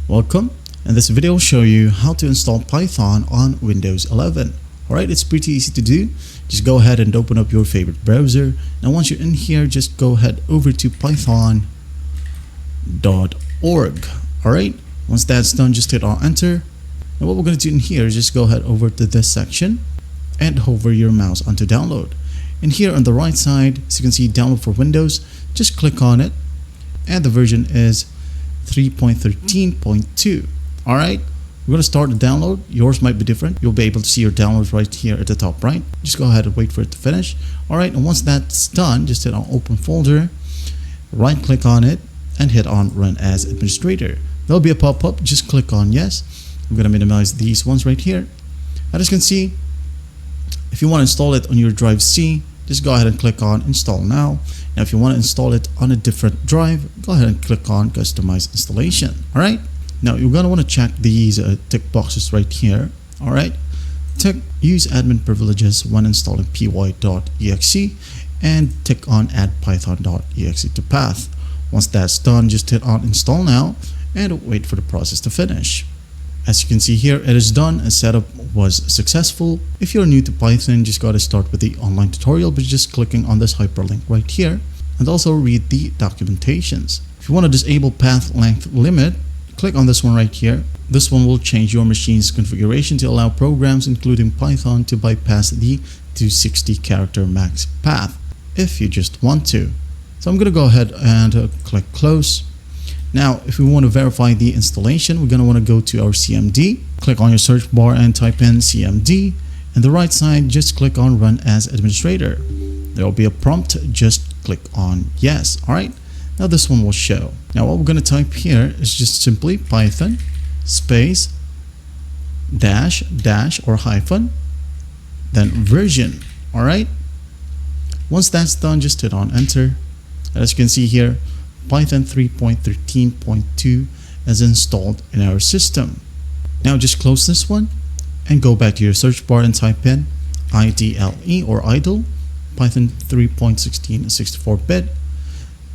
Welcome. In this video, I'll show you how to install Python on Windows 11. Alright, it's pretty easy to do. Just go ahead and open up your favorite browser. Now once you're in here, just go ahead over to python.org. Alright, once that's done, just hit on enter. And what we're going to do in here is just go ahead over to this section and hover your mouse onto download. And here on the right side, as you can see, download for Windows, just click on it. And the version is 3.13.2. Alright, we're going to start the download. Yours might be different. You'll be able to see your downloads right here at the top right. Just go ahead and wait for it to finish. Alright, and once that's done, just hit on open folder, right click on it, and hit on run as administrator. There'll be a pop-up, just click on yes. I'm going to minimize these ones right here. As you can see, if you want to install it on your drive C, just go ahead and click on install now. Now if you want to install it on a different drive, go ahead and click on customize installation. Alright, now you're going to want to check these tick boxes right here. Alright, tick use admin privileges when installing py.exe and tick on add python.exe to path. Once that's done, just hit on install now and wait for the process to finish. As you can see here, it is done and setup was successful. If you're new to Python, just gotta start with the online tutorial by just clicking on this hyperlink right here and also read the documentations. If you want to disable path length limit, click on this one right here. This one will change your machine's configuration to allow programs including Python to bypass the 260 character max path if you just want to. So I'm gonna go ahead and click close. Now, if we want to verify the installation, we're going to want to go to our CMD. Click on your search bar and type in CMD. And the right side, just click on Run as Administrator. There will be a prompt. Just click on Yes. All right. Now this one will show. Now what we're going to type here is just simply Python space dash or hyphen, then version. All right. Once that's done, just hit on Enter. As you can see here, Python 3.13.2 is installed in our system. Now just close this one and go back to your search bar and type in IDLE or idle Python 3.16 64-bit.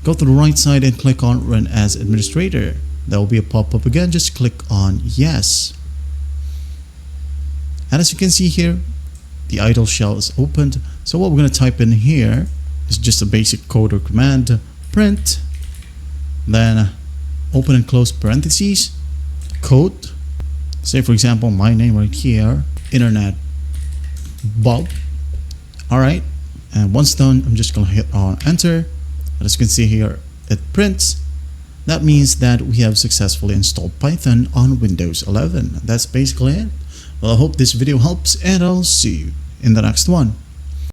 Go to the right side and click on Run as Administrator. There will be a pop-up again. Just click on Yes. And as you can see here, the idle shell is opened. So what we're going to type in here is just a basic code or command, print, then open and close parentheses, code, say for example my name right here, internet Bob. Alright, and once done, I'm just gonna hit on enter. As you can see here, it prints. That means that we have successfully installed Python on Windows 11. That's basically it. Well, I hope this video helps and I'll see you in the next one.